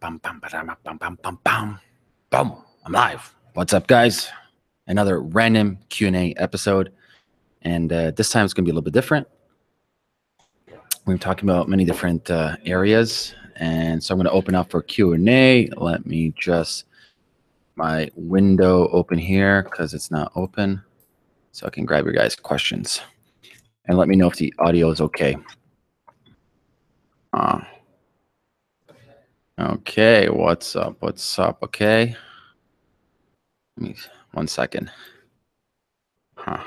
Boom. I'm live. What's up, guys? Another random Q&A episode. And this time it's going to be a little bit different. We're talking about many different areas. And so I'm going to open up for Q&A. Let me just my window open here because it's not open. So I can grab your guys' questions. And let me know if the audio is okay. Okay, what's up? What's up? Okay. Let me 1 second. All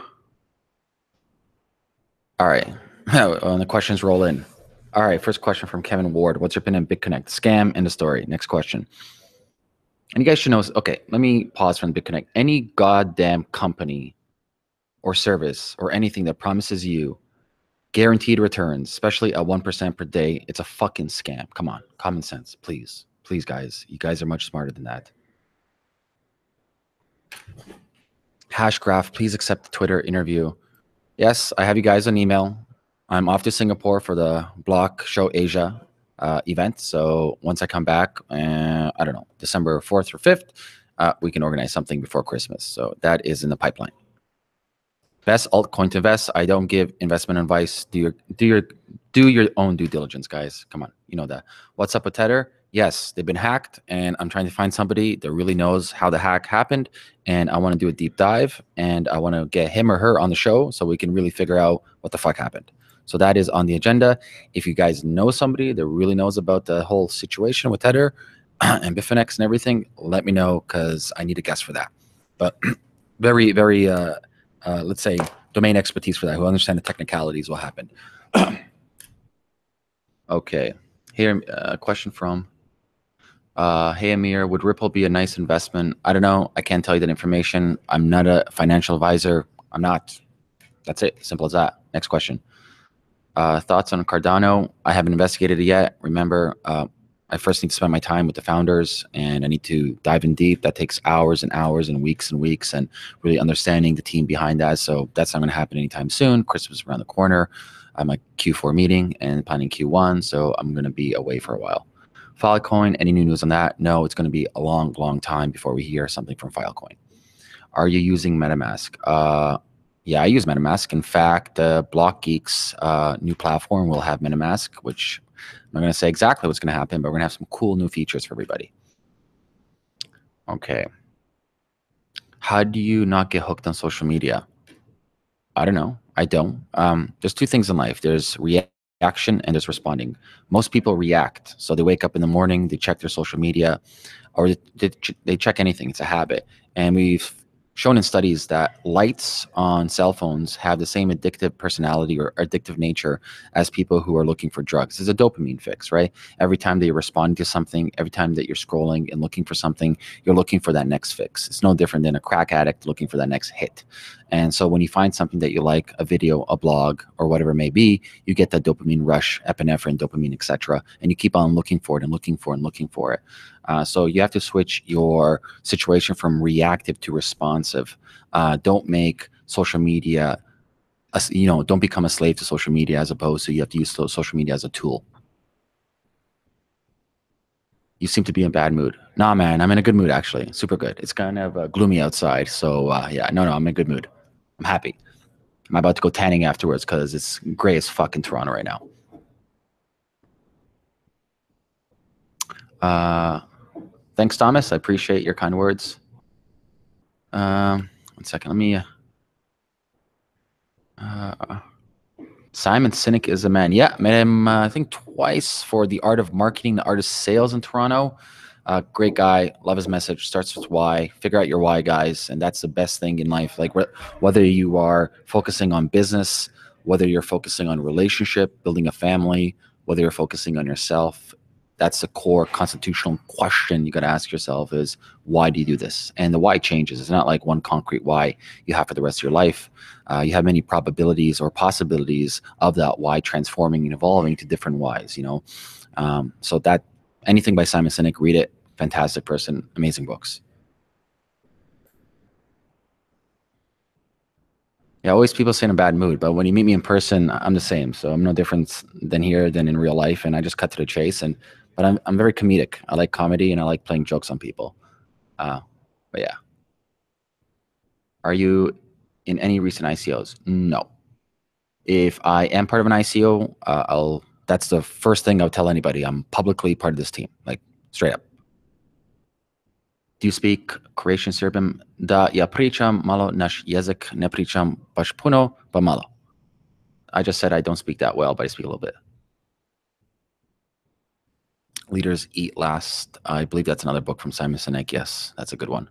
right. The questions roll in. All right. First question from Kevin Ward. What's your opinion on BitConnect? Scam, end of story. Next question. And you guys should know. Okay, let me pause from BitConnect. Any goddamn company or service or anything that promises you guaranteed returns, especially at 1% per day, it's a fucking scam. Come on, common sense, please. Please, guys. You guys are much smarter than that. Hashgraph, please accept the Twitter interview. Yes, I have you guys on email. I'm off to Singapore for the Block Show Asia event. So once I come back, I don't know, December 4th or 5th, we can organize something before Christmas. So that is in the pipeline. Best altcoin to invest. I don't give investment advice. Do your own due diligence, guys. Come on, you know that. What's up with Tether? Yes, they've been hacked, and I'm trying to find somebody that really knows how the hack happened, and I want to do a deep dive, and I want to get him or her on the show so we can really figure out what the fuck happened. So that is on the agenda. If you guys know somebody that really knows about the whole situation with Tether and Bitfinex and everything, let me know because I need a guest for that. But very, very, let's say, domain expertise for that, who understand the technicalities, what happened. Okay, here, a question from, hey, Amir, would Ripple be a nice investment? I don't know. I can't tell you that information. I'm not a financial advisor. I'm not. That's it. Simple as that. Next question. Thoughts on Cardano? I haven't investigated it yet. Remember, I first need to spend my time with the founders, and I need to dive in deep. That takes hours and hours and weeks, and really understanding the team behind that. So that's not going to happen anytime soon. Christmas is around the corner. I'm at Q4 meeting and planning Q1, so I'm going to be away for a while. Filecoin, any new news on that? No, it's going to be a long, long time before we hear something from Filecoin. Are you using MetaMask? Yeah, I use MetaMask. In fact, the Blockgeeks new platform will have MetaMask, which I'm not going to say exactly what's going to happen, but we're going to have some cool new features for everybody. Okay. How do you not get hooked on social media? I don't know. I don't. There's two things in life. There's reaction and there's responding. Most people react. So they wake up in the morning, they check their social media, or they check anything. It's a habit. And we've shown in studies that lights on cell phones have the same addictive personality or addictive nature as people who are looking for drugs. It's a dopamine fix, right? Every time that you're responding to something, every time that you're scrolling and looking for something, you're looking for that next fix. It's no different than a crack addict looking for that next hit. And so when you find something that you like, a video, a blog, or whatever it may be, you get that dopamine rush, epinephrine, dopamine, etc., and you keep on looking for it and looking for it and looking for it. So you have to switch your situation from reactive to responsive. Don't make social media, don't become a slave to social media, as opposed to you have to use social media as a tool. You seem to be in a bad mood. Nah, man, I'm in a good mood, actually. Super good. It's kind of gloomy outside. So yeah, no, I'm in a good mood. I'm happy. I'm about to go tanning afterwards because it's gray as fuck in Toronto right now. Thanks, Thomas. I appreciate your kind words. 1 second. Let me. Simon Sinek is a man. Yeah, met him, I think, twice for the Art of Marketing, the Art of Sales in Toronto. Great guy. Love his message. Starts with why. Figure out your why, guys. And that's the best thing in life. Like whether you are focusing on business, whether you're focusing on relationship, building a family, whether you're focusing on yourself, that's the core constitutional question you got to ask yourself is, why do you do this? And the why changes. It's not like one concrete why you have for the rest of your life. You have many probabilities or possibilities of that why transforming and evolving to different whys, So that anything by Simon Sinek, read it. Fantastic person, amazing books. Yeah, always people say in a bad mood, but when you meet me in person, I'm the same. So I'm no different than here than in real life. And I just cut to the chase. And but I'm very comedic. I like comedy and I like playing jokes on people. But yeah. Are you in any recent ICOs? No. If I am part of an ICO, that's the first thing I'll tell anybody. I'm publicly part of this team, like straight up. Do you speak Croatian, Serbian? Da, ja pričam malo naš jezik, ne pričam baš puno, but malo. I just said I don't speak that well, but I speak a little bit. Leaders Eat Last. I believe that's another book from Simon Sinek. Yes, that's a good one.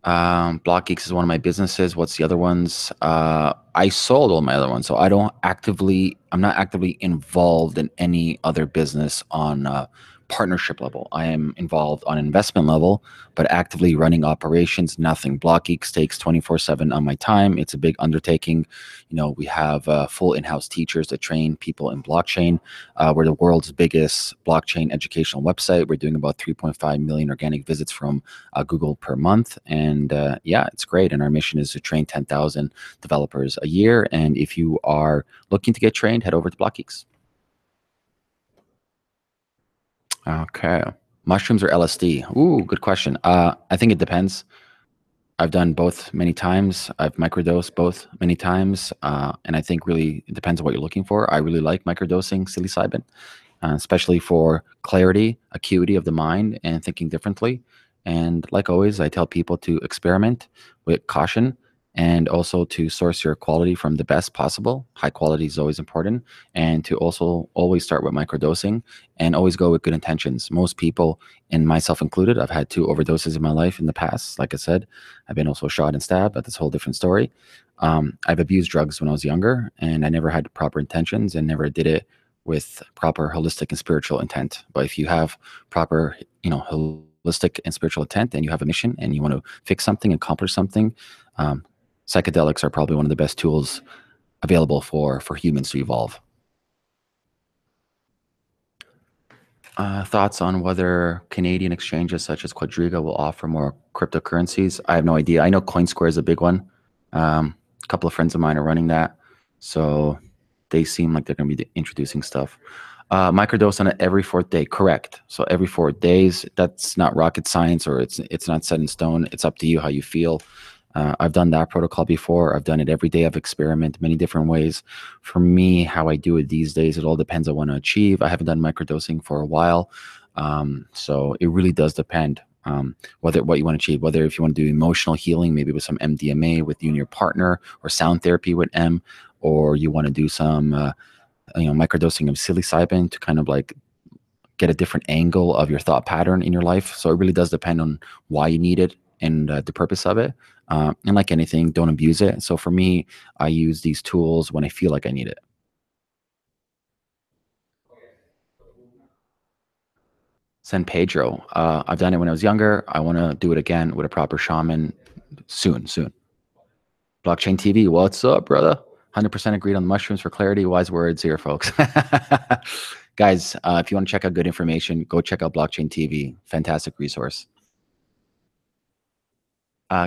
Blockgeeks is one of my businesses. What's the other ones? I sold all my other ones, so I'm not actively involved in any other business on partnership level. I am involved on investment level, but actively running operations, nothing. Blockgeeks takes 24/7 on my time. It's a big undertaking. We have full in-house teachers that train people in blockchain. We're the world's biggest blockchain educational website. We're doing about 3.5 million organic visits from Google per month. And yeah, it's great. And our mission is to train 10,000 developers a year. And if you are looking to get trained, head over to Blockgeeks. Okay. Mushrooms or LSD? Ooh, good question. I think it depends. I've done both many times. I've microdosed both many times. And I think really it depends on what you're looking for. I really like microdosing psilocybin, especially for clarity, acuity of the mind, and thinking differently. And like always, I tell people to experiment with caution and also to source your quality from the best possible. High quality is always important. And to also always start with microdosing and always go with good intentions. Most people, and myself included, I've had 2 overdoses in my life in the past. Like I said, I've been also shot and stabbed, but that's a whole different story. I've abused drugs when I was younger, and I never had proper intentions and never did it with proper holistic and spiritual intent. But if you have proper, holistic and spiritual intent, and you have a mission and you want to fix something, accomplish something, psychedelics are probably one of the best tools available for humans to evolve. Thoughts on whether Canadian exchanges such as Quadriga will offer more cryptocurrencies? I have no idea. I know CoinSquare is a big one. A couple of friends of mine are running that, so they seem like they're going to be introducing stuff. Microdose on it every 4th day, correct. So every 4 days, that's not rocket science, or it's not set in stone. It's up to you how you feel. I've done that protocol before. I've done it every day. I've experimented many different ways. For me, how I do it these days, it all depends on what I want to achieve. I haven't done microdosing for a while. So it really does depend what you want to achieve, whether if you want to do emotional healing, maybe with some MDMA with you and your partner, or sound therapy with M, or you want to do some microdosing of psilocybin to kind of like get a different angle of your thought pattern in your life. So it really does depend on why you need it and the purpose of it. And like anything, don't abuse it. So for me, I use these tools when I feel like I need it. San Pedro. I've done it when I was younger. I want to do it again with a proper shaman soon. Blockchain TV. What's up, brother? 100% agreed on mushrooms for clarity. Wise words here, folks. Guys, if you want to check out good information, go check out Blockchain TV. Fantastic resource.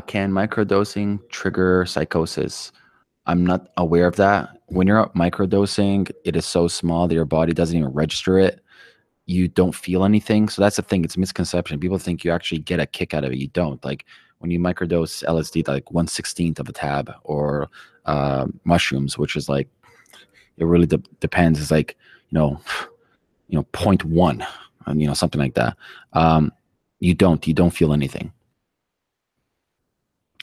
Can microdosing trigger psychosis? I'm not aware of that. When you're microdosing, it is so small that your body doesn't even register it. You don't feel anything. So that's the thing. It's a misconception. People think you actually get a kick out of it. You don't. Like when you microdose LSD, like 1/16 of a tab, or mushrooms, which is like, it really depends. It's like, 0.1, something like that. You don't feel anything.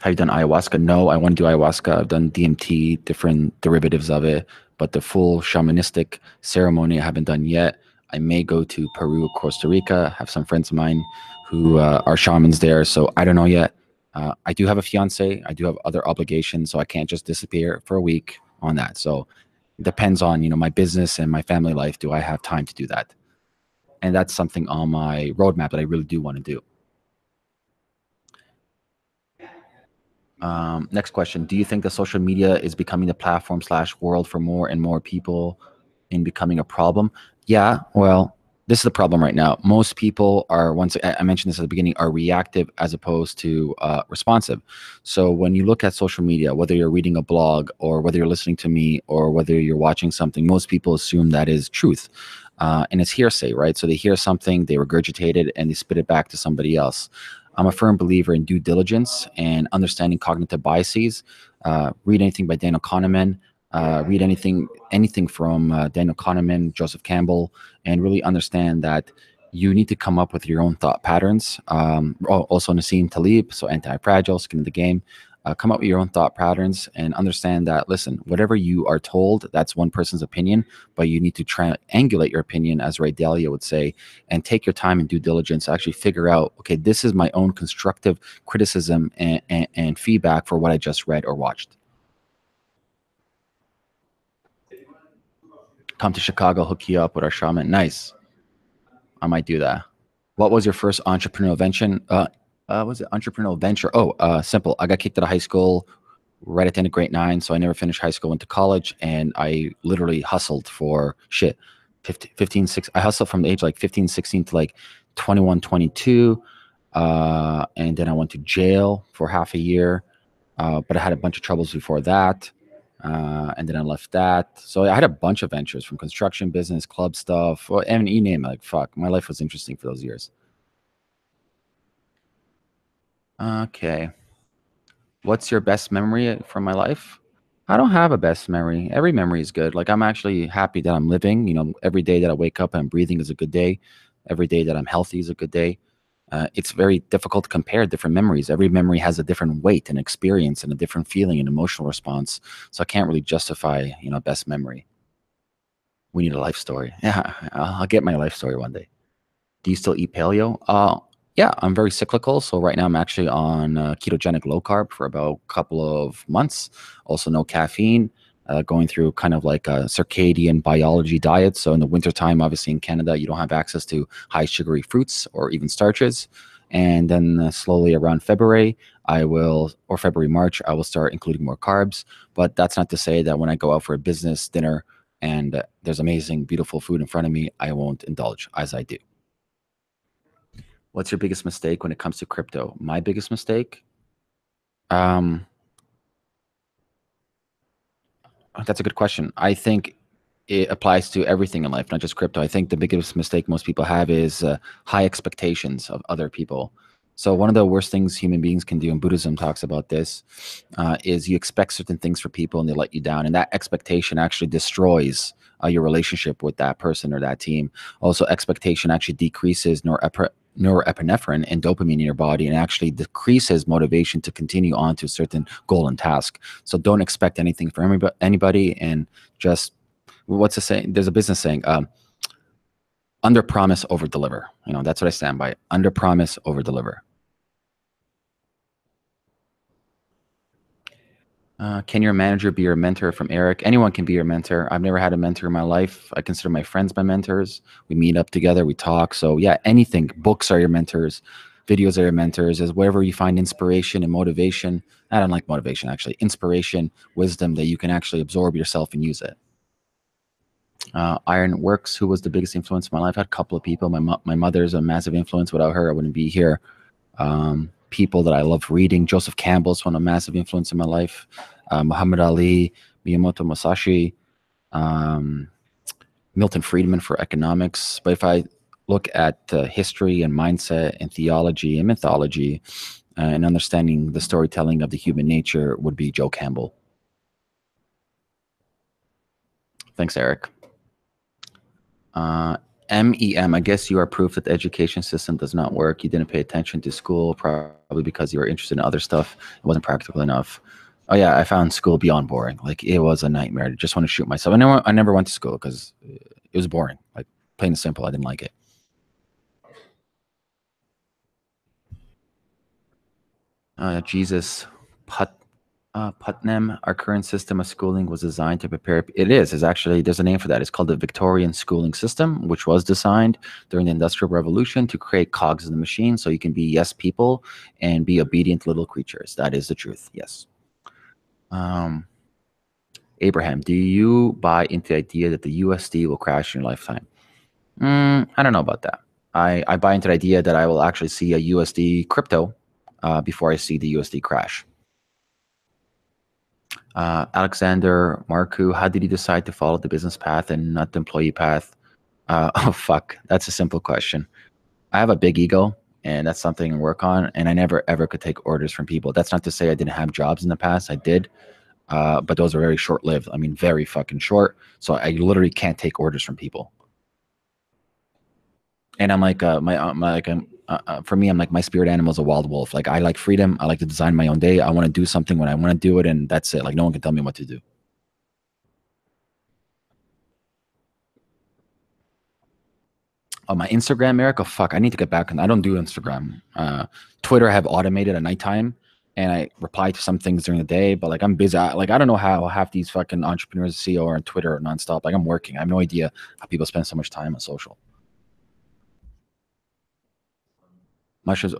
Have you done ayahuasca? No, I want to do ayahuasca. I've done DMT, different derivatives of it, but the full shamanistic ceremony I haven't done yet. I may go to Peru, Costa Rica, have some friends of mine who are shamans there. So I don't know yet. I do have a fiance. I do have other obligations, so I can't just disappear for a week on that. So it depends on, my business and my family life. Do I have time to do that? And that's something on my roadmap that I really do want to do. Next question. Do you think that social media is becoming the platform / world for more and more people in becoming a problem? Yeah, well, This is the problem right now. Most people are, once I mentioned this at the beginning, are reactive as opposed to responsive. So when you look at social media, whether you're reading a blog or whether you're listening to me or whether you're watching something, most people assume that is truth. And it's hearsay, right? So they hear something, they regurgitate it, and they spit it back to somebody else. I'm a firm believer in due diligence and understanding cognitive biases. Read anything by Daniel Kahneman. Read anything from Daniel Kahneman, Joseph Campbell, and really understand that you need to come up with your own thought patterns. Also, Nassim Taleb, so Anti-Fragile, Skin in the Game. Come up with your own thought patterns and understand that, listen, whatever you are told, that's one person's opinion, but you need to triangulate your opinion, as Ray Dalio would say, and take your time and due diligence to actually figure out, okay, this is my own constructive criticism and feedback for what I just read or watched. Come to Chicago, hook you up with our shaman. Nice. I might do that. What was your first entrepreneurial venture? Was it entrepreneurial venture? Oh, simple. I got kicked out of high school right at the end of grade 9, so I never finished high school, went to college, and I literally hustled for shit. 15, 6. I hustled from the age like 15, 16 to like 21, 22. And then I went to jail for half a year. But I had a bunch of troubles before that. And then I left that. So I had a bunch of ventures from construction, business, club stuff, and you name it. Like, fuck, my life was interesting for those years. Okay. What's your best memory from my life? I don't have a best memory. Every memory is good. Like, I'm actually happy that I'm living. Every day that I wake up and I'm breathing is a good day. Every day that I'm healthy is a good day. It's very difficult to compare different memories. Every memory has a different weight and experience and a different feeling and emotional response. So I can't really justify, best memory. We need a life story. Yeah, I'll get my life story one day. Do you still eat paleo? Yeah, I'm very cyclical. So right now I'm actually on ketogenic low carb for about a couple of months. Also no caffeine. Going through kind of like a circadian biology diet. So in the wintertime, obviously in Canada, you don't have access to high sugary fruits or even starches. And then slowly around February, or February, March, I will start including more carbs. But that's not to say that when I go out for a business dinner and there's amazing, beautiful food in front of me, I won't indulge as I do. What's your biggest mistake when it comes to crypto? My biggest mistake? Um, that's a good question. I think it applies to everything in life, not just crypto. I think the biggest mistake most people have is high expectations of other people. So one of the worst things human beings can do, and Buddhism talks about this, is you expect certain things for people and they let you down. And that expectation actually destroys your relationship with that person or that team. Also, expectation actually decreases norepinephrine and dopamine in your body and actually decreases motivation to continue on to a certain goal and task. So don't expect anything from anybody, and just, what's the saying? There's a business saying, under promise, over deliver. That's what I stand by. Under promise, over deliver. Can your manager be your mentor? From Eric. Anyone can be your mentor. I've never had a mentor in my life. I consider my friends my mentors. We meet up together, we talk. So yeah, anything. Books are your mentors. Videos are your mentors. Is wherever you find inspiration and motivation. I don't like motivation, actually. Inspiration, wisdom that you can actually absorb yourself and use it. Iron Works, who was the biggest influence in my life? I had a couple of people. My mother's a massive influence. Without her, I wouldn't be here. People that I love reading. Joseph Campbell's one of massive influence in my life. Muhammad Ali, Miyamoto Musashi, Milton Friedman for economics. But if I look at history and mindset and theology and mythology and understanding the storytelling of the human nature, would be Joe Campbell. Thanks, Eric. MEM, I guess you are proof that the education system does not work. You didn't pay attention to school, probably because you were interested in other stuff. It wasn't practical enough. Oh yeah, I found school beyond boring. Like, it was a nightmare. I just want to shoot myself. I never went to school because it was boring. Like, plain and simple, I didn't like it. Jesus Putnam, our current system of schooling was designed to prepare. It is actually, there's a name for that. It's called the Victorian schooling system, which was designed during the Industrial Revolution to create cogs in the machine so you can be yes people and be obedient little creatures. That is the truth. Yes. Abraham, do you buy into the idea that the USD will crash in your lifetime? I don't know about that. I buy into the idea that I will actually see a USD crypto before I see the USD crash. Alexander Marku, how did you decide to follow the business path and not the employee path? Oh, fuck. That's a simple question. I have a big ego, and that's something to work on. And I never, ever could take orders from people. That's not to say I didn't have jobs in the past. I did. But those are very short lived. I mean, very fucking short. So I literally can't take orders from people. And I'm like, for me, I'm like, my spirit animal is a wild wolf. Like, I like freedom. I like to design my own day. I want to do something when I want to do it. And that's it. Like, no one can tell me what to do. Oh, my Instagram, Eric. Oh, fuck. I need to get back on. I don't do Instagram. Twitter, I have automated at nighttime, and I reply to some things during the day. But like, I'm busy. I don't know how half these fucking entrepreneurs, CEO, are on Twitter nonstop. Like, I'm working. I have no idea how people spend so much time on social. Mushrooms,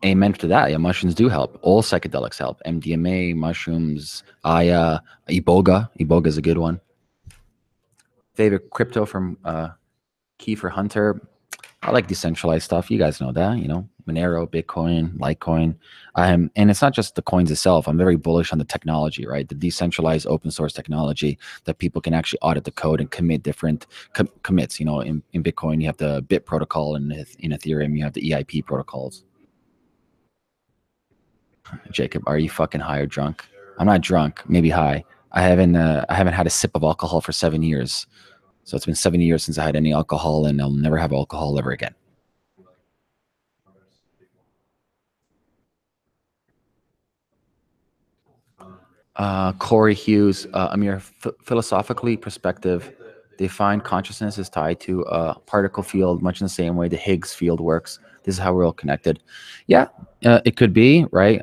amen to that. Yeah, mushrooms do help. All psychedelics help. MDMA, mushrooms, Aya, Iboga. Iboga is a good one. Favorite crypto from Kiefer Hunter. I like decentralized stuff. You guys know that, Monero, Bitcoin, Litecoin. And it's not just the coins itself. I'm very bullish on the technology, right? The decentralized open source technology that people can actually audit the code and commit different commits. In Bitcoin, you have the BIT protocol, and in Ethereum, you have the EIP protocols. Jacob, are you fucking high or drunk? I'm not drunk, maybe high. I haven't had a sip of alcohol for 7 years. So it's been 7 years since I had any alcohol, and I'll never have alcohol ever again. Corey Hughes, Amir, philosophically perspective, they find consciousness is tied to a particle field, much in the same way the Higgs field works. This is how we're all connected. Yeah, it could be, right?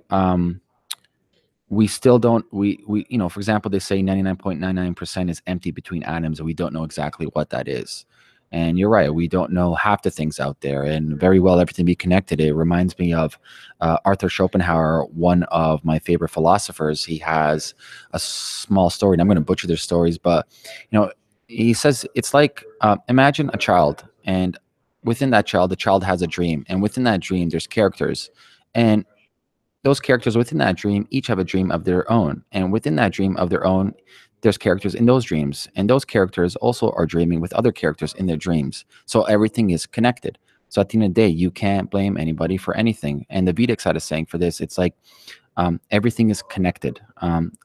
We still don't, for example, they say 99.99% is empty between atoms, and we don't know exactly what that is. And you're right, we don't know half the things out there, and very well everything be connected. It reminds me of Arthur Schopenhauer, one of my favorite philosophers. He has a small story, and I'm going to butcher their stories, but he says it's like, imagine a child, and within that child, the child has a dream, and within that dream there's characters, and those characters within that dream each have a dream of their own. And within that dream of their own, there's characters in those dreams. And those characters also are dreaming with other characters in their dreams. So everything is connected. So at the end of the day, you can't blame anybody for anything. And the Vedic side is saying for this, it's like everything is connected,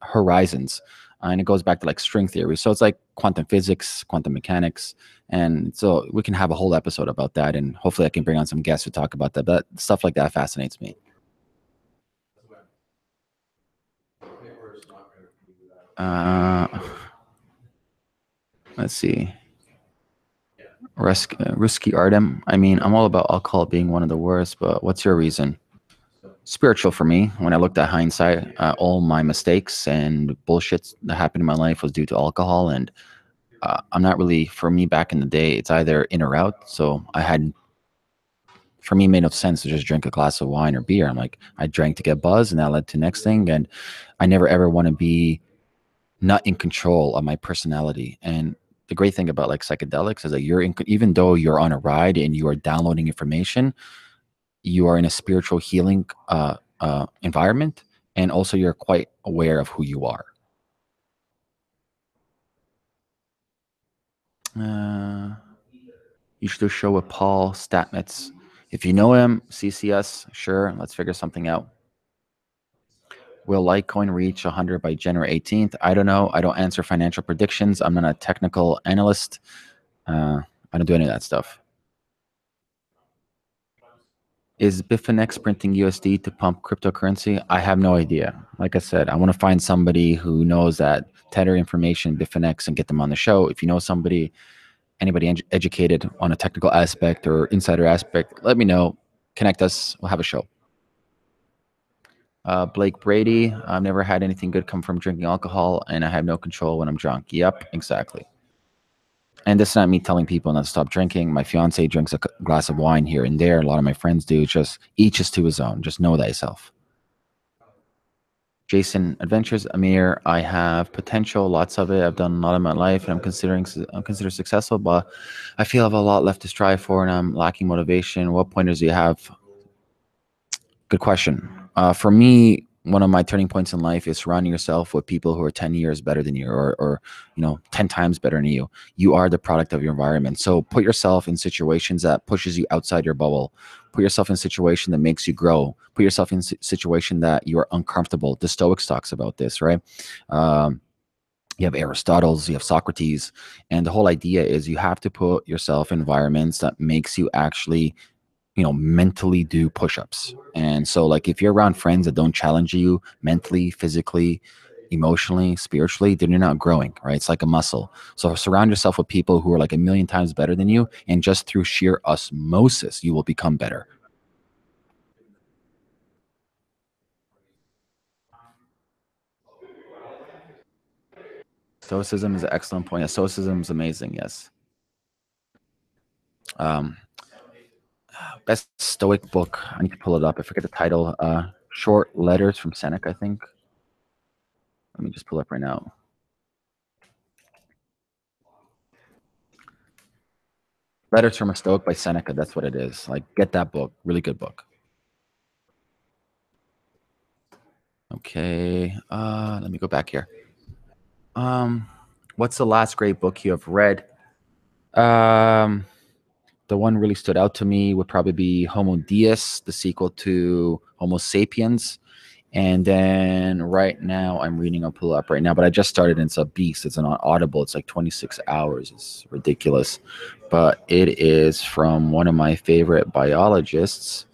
horizons. And it goes back to like string theory. So it's like quantum physics, quantum mechanics. And so we can have a whole episode about that. And hopefully I can bring on some guests to talk about that. But stuff like that fascinates me. Uh, let's see. Ruski Artem. I mean, I'm all about alcohol being one of the worst, but what's your reason? Spiritual for me. When I looked at hindsight, all my mistakes and bullshit that happened in my life was due to alcohol. And I'm not really, for me back in the day, it's either in or out. So for me, it made no sense to just drink a glass of wine or beer. I'm like, I drank to get buzz, and that led to next thing. And I never ever want to be not in control of my personality. And the great thing about like psychedelics is that even though you're on a ride and you are downloading information, you are in a spiritual healing environment, and also you're quite aware of who you are. You should do a show with Paul Statmitz. If you know him, CCS, sure, let's figure something out. Will Litecoin reach 100 by January 18th? I don't know. I don't answer financial predictions. I'm not a technical analyst. I don't do any of that stuff. Is Bitfinex printing USD to pump cryptocurrency? I have no idea. Like I said, I want to find somebody who knows that Tether information, Bitfinex, and get them on the show. If you know anybody educated on a technical aspect or insider aspect, let me know. Connect us. We'll have a show. Blake Brady, I've never had anything good come from drinking alcohol, and I have no control when I'm drunk. Yep, exactly. And this is not me telling people not to stop drinking. My fiance drinks a glass of wine here and there. A lot of my friends do. Just each is to his own. Just know thyself. Jason, adventures. Amir, I have potential, lots of it. I've done a lot in my life, and I'm considered successful, but I feel I have a lot left to strive for, and I'm lacking motivation. What pointers do you have? Good question. For me, one of my turning points in life is surrounding yourself with people who are 10 years better than you, or 10 times better than you. You are the product of your environment. So put yourself in situations that pushes you outside your bubble. Put yourself in a situation that makes you grow. Put yourself in a situation that you are uncomfortable. The Stoics talks about this, right? Um, you have Aristotle's, you have Socrates, and the whole idea is you have to put yourself in environments that makes you actually mentally do push-ups. And so like if you're around friends that don't challenge you mentally, physically, emotionally, spiritually, then you're not growing, right? It's like a muscle. So surround yourself with people who are like a million times better than you, and just through sheer osmosis you will become better. Stoicism is an excellent point. Yeah, stoicism is amazing. Yes. um Best stoic book, I need to pull it up, I forget the title. Short Letters from Seneca, I think. Let me just pull it up right now. Letters from a Stoic by Seneca. That's what it is. Like, get that book. Really good book. Okay. Let me go back here. Um, what's the last great book you have read? Um, the one really stood out to me would probably be Homo Deus, the sequel to Homo Sapiens. And then right now I'm reading, I'll pull it up right now, but I just started and it's a beast. It's an Audible. It's like 26 hours. It's ridiculous. But it is from one of my favorite biologists,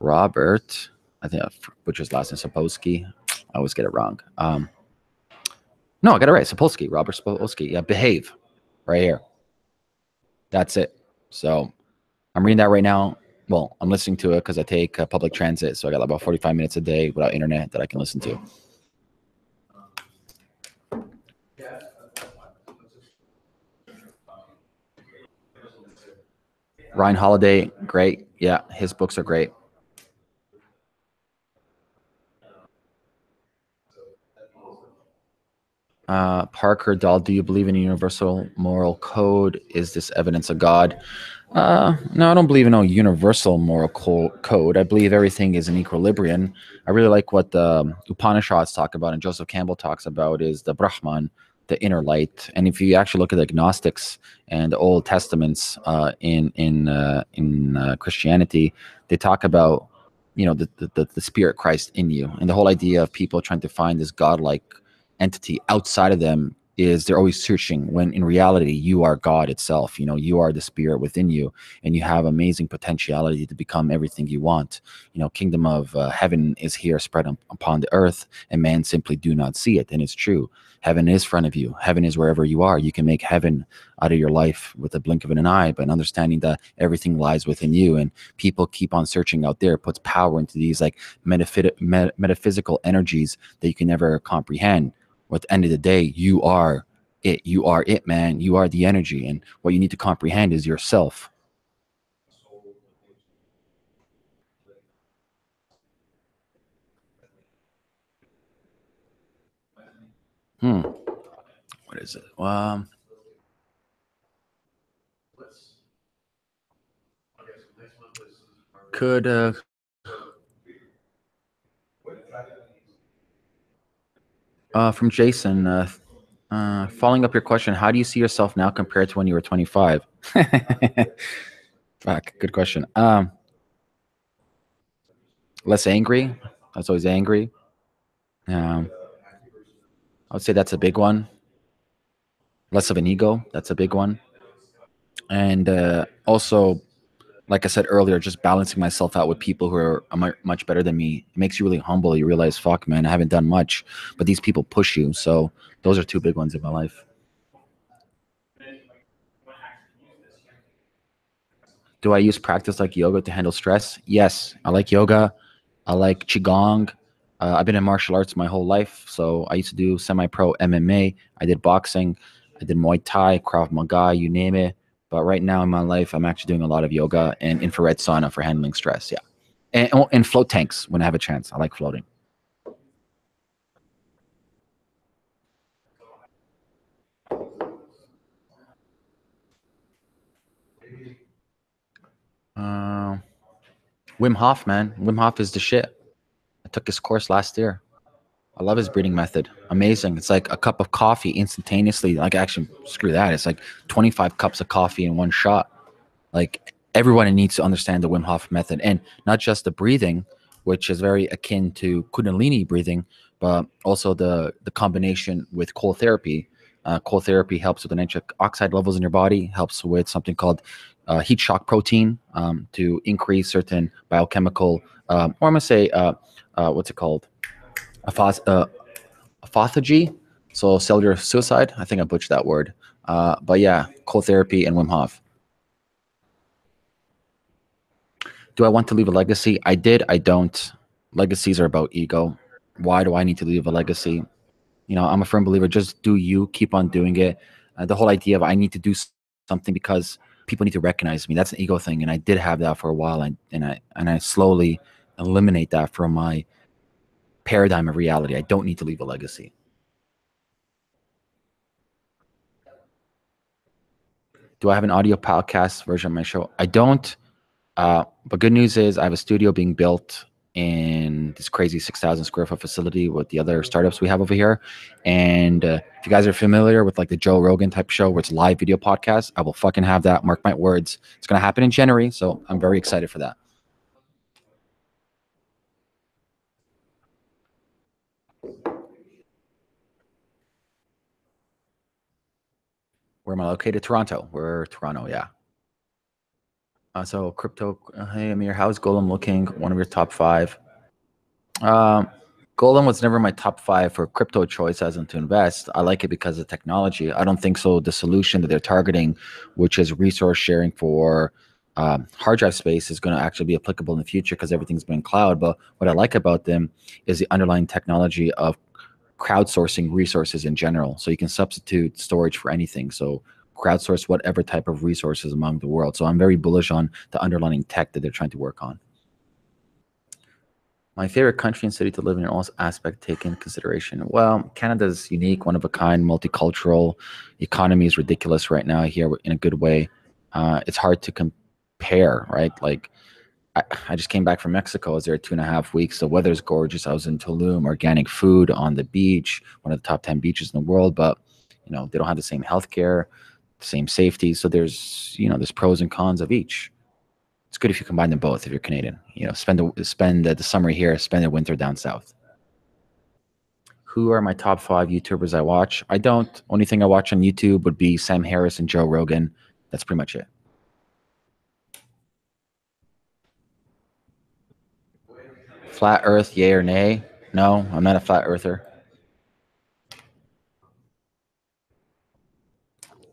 Robert, I think, which is last name Sapolsky. I always get it wrong. No, I got it right. Sapolsky, Robert Sapolsky. Yeah, Behave, right here. That's it. So I'm reading that right now. Well, I'm listening to it because I take public transit, so I got about 45 minutes a day without internet that I can listen to. Ryan Holiday, great. Yeah, his books are great. Parker Dahl, do you believe in a universal moral code? Is this evidence of God? No, I don't believe in a universal moral code. I believe everything is in equilibrium. I really like what the Upanishads talk about, and Joseph Campbell talks about, is the Brahman, the inner light. And if you actually look at the Gnostics and the Old Testaments in Christianity, they talk about the spirit Christ in you, and the whole idea of people trying to find this godlike entity outside of them is they're always searching, when in reality you are God itself. You are the spirit within you, and you have amazing potentiality to become everything you want. Kingdom of heaven is here spread upon the earth, and man simply do not see it. And it's true, heaven is in front of you, heaven is wherever you are. You can make heaven out of your life with a blink of an eye, but understanding that everything lies within you. And people keep on searching out there, puts power into these like metaphysical energies that you can never comprehend. At the end of the day, you are it. You are it, man. You are the energy. And what you need to comprehend is yourself. Hmm. What is it? Could From Jason, following up your question, how do you see yourself now compared to when you were 25? Fuck, good question. Less angry. I was always angry. Um, I would say that's a big one. Less of an ego. That's a big one. And also, like I said earlier, just balancing myself out with people who are much better than me. It makes you really humble. You realize, fuck, man, I haven't done much, but these people push you. So those are two big ones in my life. Do I use practice like yoga to handle stress? Yes, I like yoga. I like qigong. I've been in martial arts my whole life, so I used to do semi-pro MMA. I did boxing. I did Muay Thai, Krav Maga, you name it. But right now in my life, I'm actually doing a lot of yoga and infrared sauna for handling stress. Yeah, and float tanks when I have a chance. I like floating. Wim Hof, man. Wim Hof is the shit. I took his course last year. I love his breathing method. Amazing. It's like a cup of coffee instantaneously. Like, actually, screw that. It's like 25 cups of coffee in one shot. Like, everyone needs to understand the Wim Hof method, and not just the breathing, which is very akin to Kundalini breathing, but also the combination with cold therapy. Cold therapy helps with the nitric oxide levels in your body, helps with something called heat shock protein to increase certain biochemical, or I'm going to say, what's it called? Autophagy, so cellular suicide. I think I butchered that word. But yeah, cold therapy and Wim Hof. Do I want to leave a legacy? I did. I don't. Legacies are about ego. Why do I need to leave a legacy? I'm a firm believer. Just do you. Keep on doing it. The whole idea of I need to do something because people need to recognize me. That's an ego thing, and I did have that for a while. And I slowly eliminate that from my paradigm of reality. I don't need to leave a legacy. Do I have an audio podcast version of my show? I don't. But good news is I have a studio being built in this crazy 6,000 square foot facility with the other startups we have over here. And if you guys are familiar with like the Joe Rogan type show where it's live video podcast, I will fucking have that. Mark my words. It's going to happen in January. So I'm very excited for that. Where am I located? Toronto. We're Toronto. Yeah. So crypto. Hey, Amir, how's Golem looking? One of your top five. Um, Golem was never my top five for crypto choice as in to invest. I like it because of technology. I don't think so. The solution that they're targeting, which is resource sharing for hard drive space, is going to actually be applicable in the future because everything's been cloud. But what I like about them is the underlying technology of crowdsourcing resources in general. So you can substitute storage for anything. So crowdsource whatever type of resources among the world. So I'm very bullish on the underlying tech that they're trying to work on. My favorite country and city to live in all aspect taken into consideration. Well, Canada's unique, one of a kind, multicultural. Economy is ridiculous right now here in a good way. It's hard to compare, right? Like I just came back from Mexico. I was there 2.5 weeks. The weather's gorgeous. I was in Tulum, organic food on the beach, one of the top 10 beaches in the world. But they don't have the same healthcare, the same safety. So there's pros and cons of each. It's good if you combine them both. If you're Canadian, spend the summer here, spend the winter down south. Who are my top 5 YouTubers I watch? I don't. Only thing I watch on YouTube would be Sam Harris and Joe Rogan. That's pretty much it. Flat Earth, yay or nay? No, I'm not a flat earther.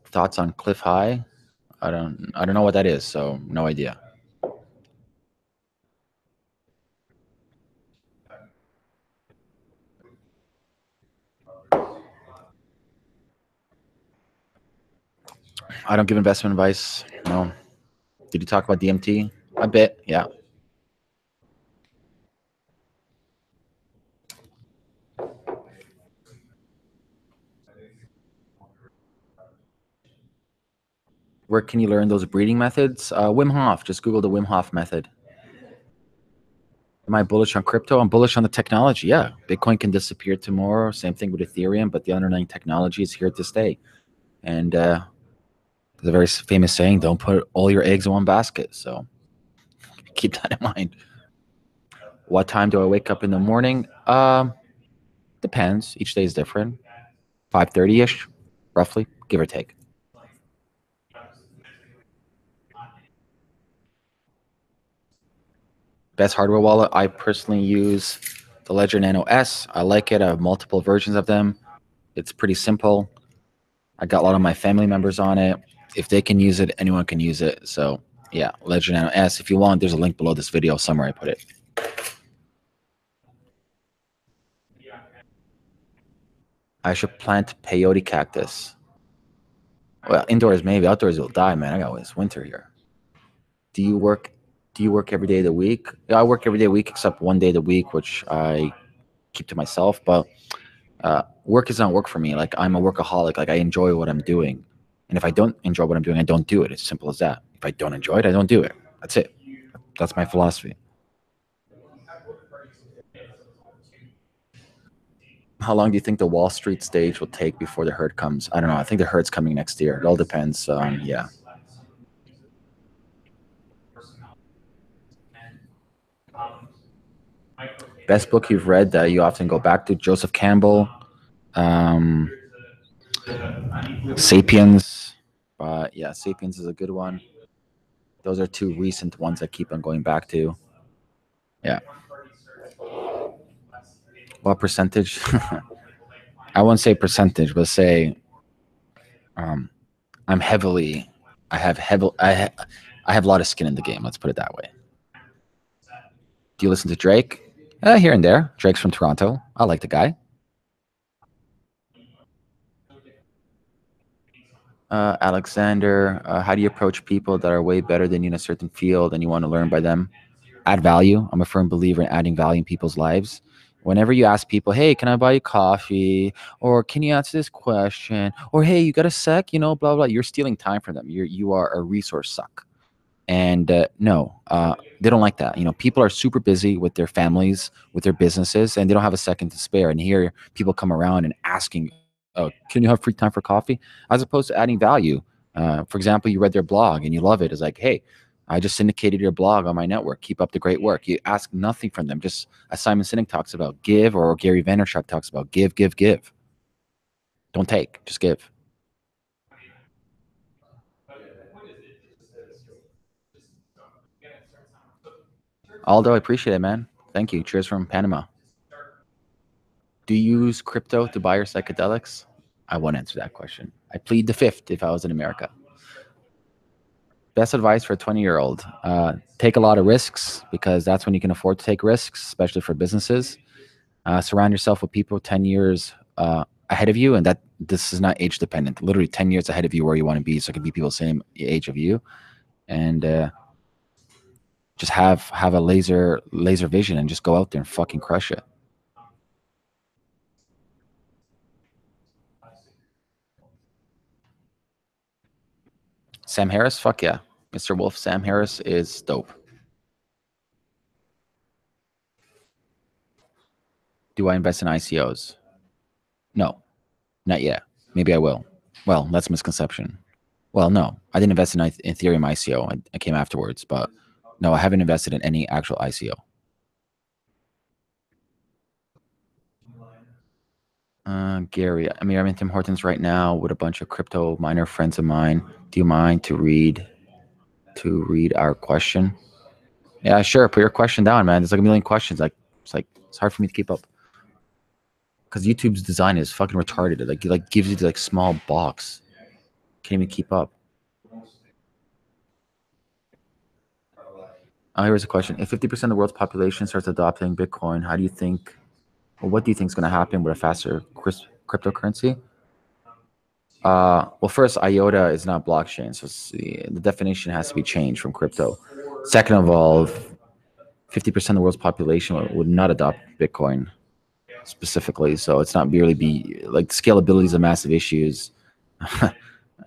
Thoughts on Cliff High? I don't know what that is, so no idea. I don't give investment advice. No. Did you talk about DMT? A bit, yeah. Where can you learn those breathing methods? Wim Hof. Just Google the Wim Hof method. Am I bullish on crypto? I'm bullish on the technology. Yeah, Bitcoin can disappear tomorrow. Same thing with Ethereum, but the underlying technology is here to stay. And there's a very famous saying: "Don't put all your eggs in one basket." So keep that in mind. What time do I wake up in the morning? Depends. Each day is different. 5:30 ish, roughly, give or take. Best hardware wallet. I personally use the Ledger Nano S. I like it. I have multiple versions of them. It's pretty simple. I got a lot of my family members on it. If they can use it, anyone can use it. So yeah, Ledger Nano S. If you want, there's a link below this video somewhere I put it. I should plant peyote cactus. Well, indoors maybe. Outdoors you'll die, man. I got this winter here. Do you work? Do you work every day of the week? Yeah, I work every day of the week except one day of the week, which I keep to myself. But work is not work for me. Like I'm a workaholic. Like I enjoy what I'm doing, and if I don't enjoy what I'm doing, I don't do it. It's simple as that. If I don't enjoy it, I don't do it. That's it. That's my philosophy. How long do you think the Wall Street stage will take before the herd comes? I don't know. I think the herd's coming next year. It all depends. Yeah. Best book you've read that you often go back to? Joseph Campbell, um, Sapiens. Yeah, Sapiens is a good one. Those are two recent ones I keep on going back to. Yeah. What percentage? I won't say percentage, but say um, I'm heavily. I have heavy. I have a lot of skin in the game. Let's put it that way. Do you listen to Drake? Here and there. Drake's from Toronto. I like the guy. Alexander, how do you approach people that are way better than you in a certain field and you want to learn by them? Add value. I'm a firm believer in adding value in people's lives. Whenever you ask people, hey, can I buy you coffee? Or can you answer this question? Or hey, you got a sec? You know, blah, blah. You're stealing time from them. You are a resource suck. And no, they don't like that. You know, people are super busy with their families, with their businesses, and they don't have a second to spare. And here, people come around and asking, "Oh, can you have free time for coffee?" As opposed to adding value. For example, you read their blog and you love it. It's like, "Hey, I just syndicated your blog on my network. Keep up the great work." You ask nothing from them. Just as Simon Sinek talks about, give, or Gary Vaynerchuk talks about, give, give, give. Don't take, just give. Aldo, I appreciate it, man. Thank you. Cheers from Panama. Do you use crypto to buy your psychedelics? I won't answer that question. I plead the fifth if I was in America. Best advice for a 20-year-old: take a lot of risks because that's when you can afford to take risks, especially for businesses. Surround yourself with people 10 years ahead of you, and that this is not age dependent. Literally 10 years ahead of you where you want to be, so it can be people the same age of you, and just have a laser vision and just go out there and fucking crush it. Sam Harris, fuck yeah, Mr. Wolf. Sam Harris is dope. Do I invest in ICOs? No, not yet. Maybe I will. Well, that's a misconception. Well, no, I didn't invest in Ethereum ICO. I came afterwards, but no, I haven't invested in any actual ICO. Gary, I mean, I'm in Tim Hortons right now with a bunch of crypto miner friends of mine. Do you mind to read our question? Yeah, sure. Put your question down, man. There's like a million questions. It's hard for me to keep up because YouTube's design is fucking retarded. It gives you like small box. Can't even keep up. Here's a question: if 50% of the world's population starts adopting Bitcoin, how do you think? Well, what do you think is going to happen with a faster cryptocurrency? Well, first, IOTA is not blockchain, so the definition has to be changed from crypto. Second of all, 50% of the world's population would not adopt Bitcoin specifically, so it's not merely be like scalability is a massive issue.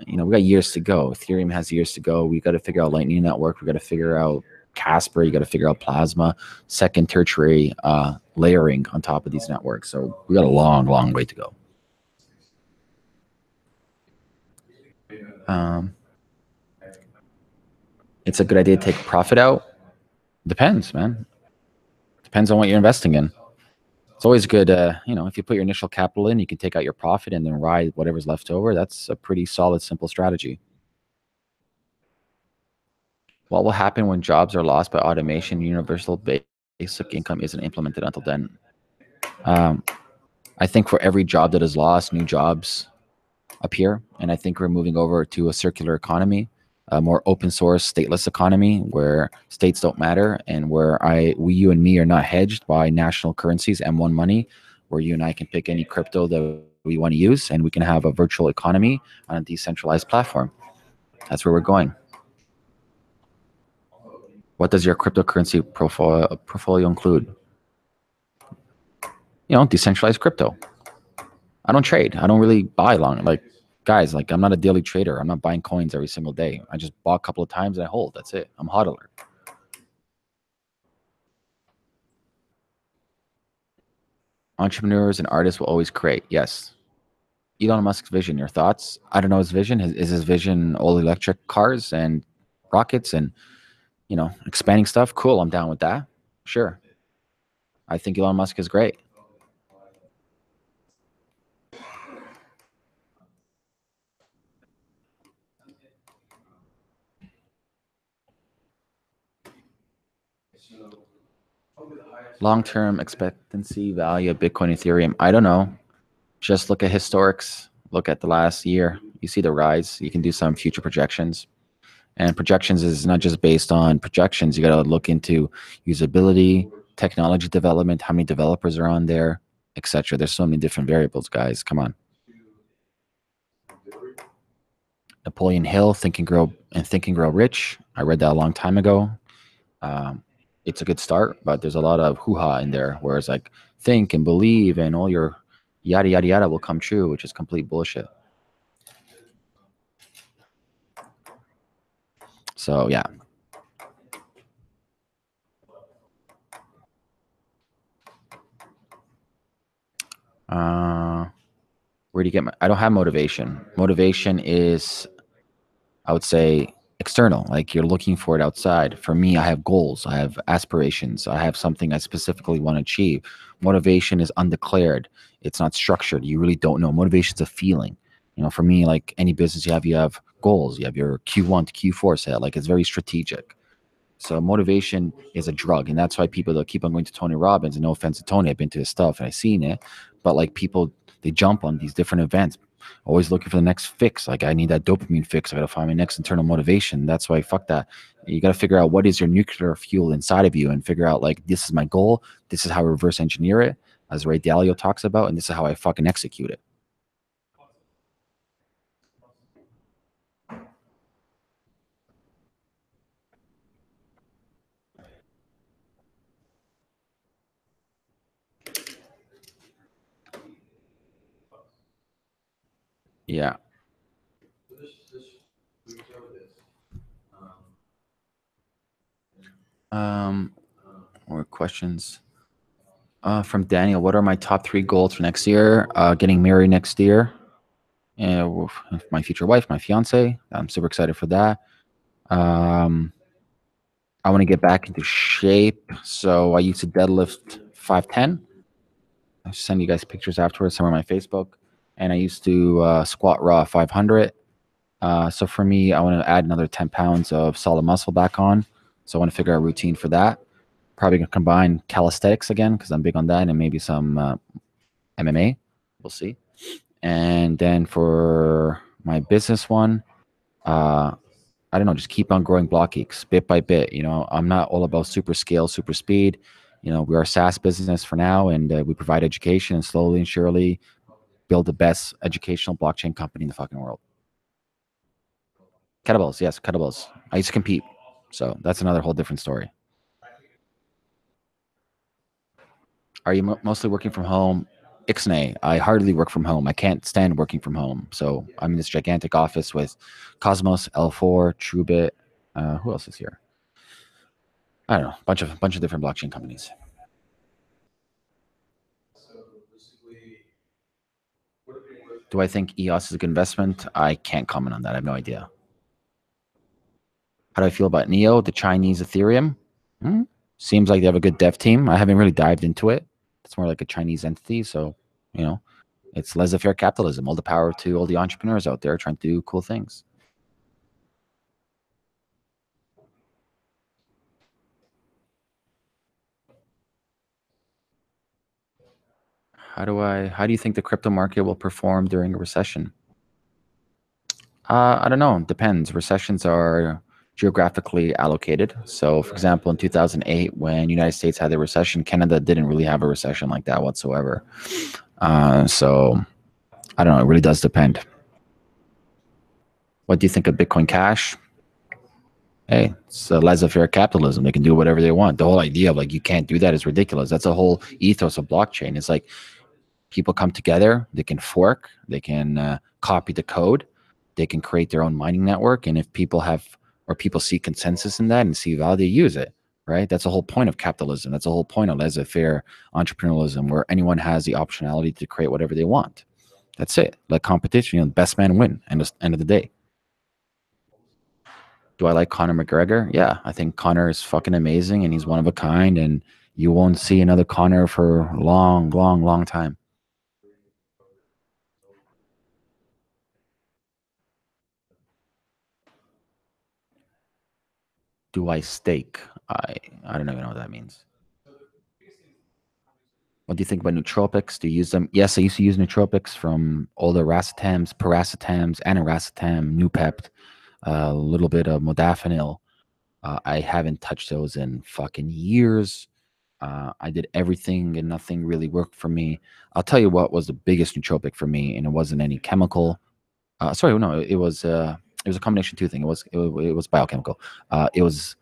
We got years to go. Ethereum has years to go. We got to figure out Lightning Network. We got to figure out Casper. You got to figure out Plasma, second, tertiary layering on top of these networks. So we got a long, long way to go. Um, it's a good idea to take profit out. Depends, man. Depends on what you're investing in. It's always good, if you put your initial capital in, you can take out your profit and then ride whatever's left over. That's a pretty solid, simple strategy. What will happen when jobs are lost by automation? Universal basic income isn't implemented until then. Um, I think for every job that is lost, new jobs appear, and I think we're moving over to a circular economy, a more open source, stateless economy where states don't matter, and where you and me are not hedged by national currencies, M1 money, where you and I can pick any crypto that we want to use, and we can have a virtual economy on a decentralized platform. That's where we're going. What does your cryptocurrency portfolio include? Decentralized crypto. I don't trade. I don't really buy long. Guys, I'm not a daily trader. I'm not buying coins every single day. I just bought a couple of times and I hold. That's it. I'm a hodler. Entrepreneurs and artists will always create. Yes. Elon Musk's vision, your thoughts? I don't know his vision. Is his vision all electric cars and rockets and, expanding stuff? Cool. I'm down with that. Sure. I think Elon Musk is great. Long-term expectancy value of Bitcoin, Ethereum. I don't know. Just look at historics. Look at the last year. You see the rise. You can do some future projections. And projections is not just based on projections. You got to look into usability, technology development, how many developers are on there, etc. There's so many different variables, guys. Come on. Napoleon Hill, Think and Grow Rich. I read that a long time ago. It's a good start, but there's a lot of hoo-ha in there, whereas like think and believe and all your yada yada yada will come true, which is complete bullshit. So yeah. Where do you get I don't have motivation. Motivation is, I would say, external. Like you're looking for it outside. For me, I have goals. I have aspirations. I have something I specifically want to achieve. Motivation is undeclared. It's not structured. You really don't know. Motivation is a feeling. For me, like any business you have goals. You have your Q1 to Q4 set. Like it's very strategic. So motivation is a drug, and that's why people that keep on going to Tony Robbins. And no offense to Tony, I've been to his stuff and I've seen it, but like people, they jump on these different events, always looking for the next fix. Like I need that dopamine fix. I got to find my next internal motivation. That's why fuck that. You got to figure out what is your nuclear fuel inside of you, and figure out like this is my goal. This is how I reverse engineer it, as Ray Dalio talks about, and this is how I fucking execute it. Yeah. More questions from Daniel. What are my top 3 goals for next year? Getting married next year, and with my future wife, my fiance. I'm super excited for that. I want to get back into shape. So I used to deadlift 510. I'll send you guys pictures afterwards somewhere on my Facebook. And I used to squat raw 500. So for me, I want to add another 10 pounds of solid muscle back on. So I want to figure out a routine for that. Probably going to combine calisthenics again because I'm big on that, and maybe some MMA. We'll see. And then for my business one, I don't know, just keep on growing Blockgeeks bit by bit. I'm not all about super scale, super speed. We're a SaaS business for now, and we provide education, and slowly and surely build the best educational blockchain company in the fucking world. Kettlebells, yes, kettlebells. I used to compete, so that's another whole different story. Are you mostly working from home? Ixnay, I hardly work from home. I can't stand working from home. So I'm in this gigantic office with Cosmos, L4, Truebit. Who else is here? I don't know, bunch of different blockchain companies. Do I think EOS is a good investment? I can't comment on that. I have no idea. How do I feel about Neo, the Chinese Ethereum? Seems like they have a good dev team. I haven't really dived into it. It's more like a Chinese entity. So, it's laissez-faire capitalism. All the power to all the entrepreneurs out there trying to do cool things. How do you think the crypto market will perform during a recession? I don't know. It depends. Recessions are geographically allocated. So, for example, in 2008, when United States had the recession, Canada didn't really have a recession like that whatsoever. So, I don't know. It really does depend. What do you think of Bitcoin Cash? Hey, it's laissez-faire capitalism. They can do whatever they want. The whole idea of like you can't do that is ridiculous. That's a whole ethos of blockchain. It's like people come together, they can fork, they can copy the code, they can create their own mining network, and if people see consensus in that and see value, they use it, right? That's the whole point of capitalism. That's the whole point of laissez-faire entrepreneurialism, where anyone has the optionality to create whatever they want. That's it. Like competition, the best man win. End of the day. Do I like Conor McGregor? Yeah, I think Conor is fucking amazing, and he's one of a kind, and you won't see another Conor for a long, long, long time. Do I stake? I don't even know what that means. What do you think about nootropics? Do you use them? Yes, I used to use nootropics from all the racetams, paracetams, aniracetam, Noopept, a little bit of modafinil. I haven't touched those in fucking years. I did everything and nothing really worked for me. I'll tell you what was the biggest nootropic for me, and it wasn't any chemical. Sorry, no, it was a combination two thing. It was biochemical. It was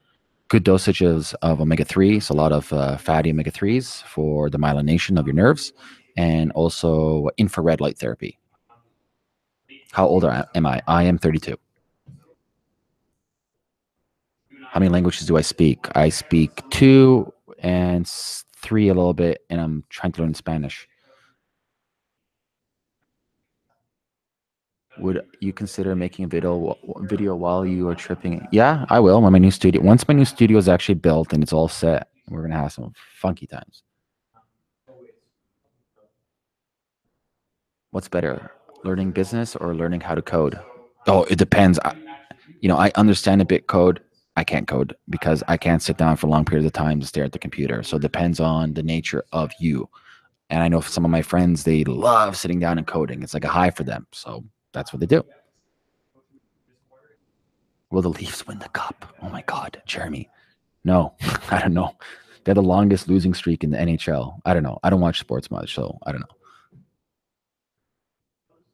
good dosages of omega-3, so a lot of fatty omega-3s for the myelination of your nerves, and also infrared light therapy. How old am I? I am 32. How many languages do I speak? I speak two and three a little bit, and I'm trying to learn Spanish. Would you consider making a video while you are tripping? Yeah, I will. When my new studio, once my new studio is actually built and it's all set, we're gonna have some funky times. What's better, learning business or learning how to code? Oh, it depends. I understand a bit code. I can't code because I can't sit down for long periods of time to stare at the computer. So it depends on the nature of you. And I know for some of my friends, they love sitting down and coding. It's like a high for them. So that's what they do. Will the Leafs win the cup? Oh my God, Jeremy. No, I don't know. They're the longest losing streak in the NHL. I don't know. I don't watch sports much, so I don't know.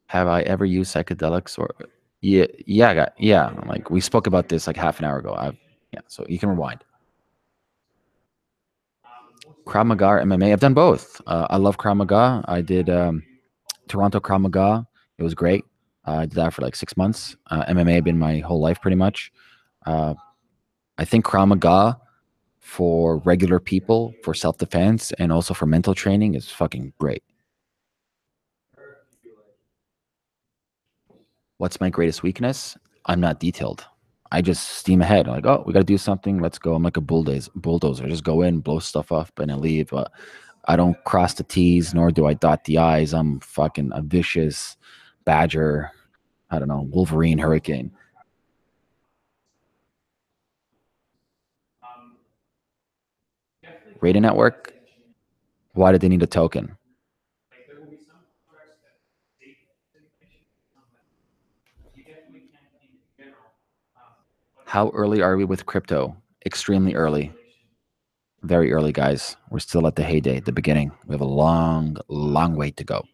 Have I ever used psychedelics or yeah, yeah. Like we spoke about this like half an hour ago. Yeah, so you can rewind. Krav Maga or MMA. I've done both. I love Krav Maga. I did Toronto Krav Maga. It was great. I did that for like 6 months. MMA had been my whole life pretty much. Uh, I think Krav Maga for regular people, for self defense, and also for mental training is fucking great. What's my greatest weakness? I'm not detailed. I just steam ahead. Like, oh, we got to do something. Let's go. I'm like a bulldozer. Just go in, blow stuff up, and I leave. But I don't cross the T's, nor do I dot the I's. I'm fucking a vicious badger. I don't know, Wolverine, Hurricane. Rating network. Why did they need a token? How early are we with crypto? Extremely early. Very early, guys. We're still at the heyday, the beginning. We have a long, long way to go.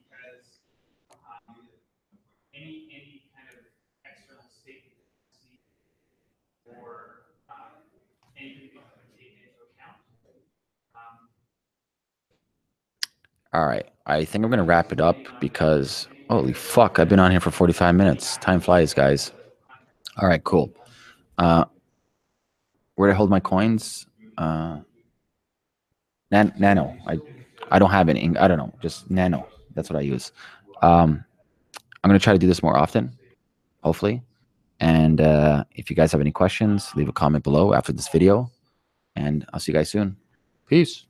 All right. I think I'm going to wrap it up because, holy fuck, I've been on here for 45 minutes. Time flies, guys. All right, cool. Uh, where do I hold my coins? Nano. I don't have any. I don't know. Just Nano. That's what I use. I'm going to try to do this more often, hopefully. And if you guys have any questions, leave a comment below after this video. And I'll see you guys soon. Peace.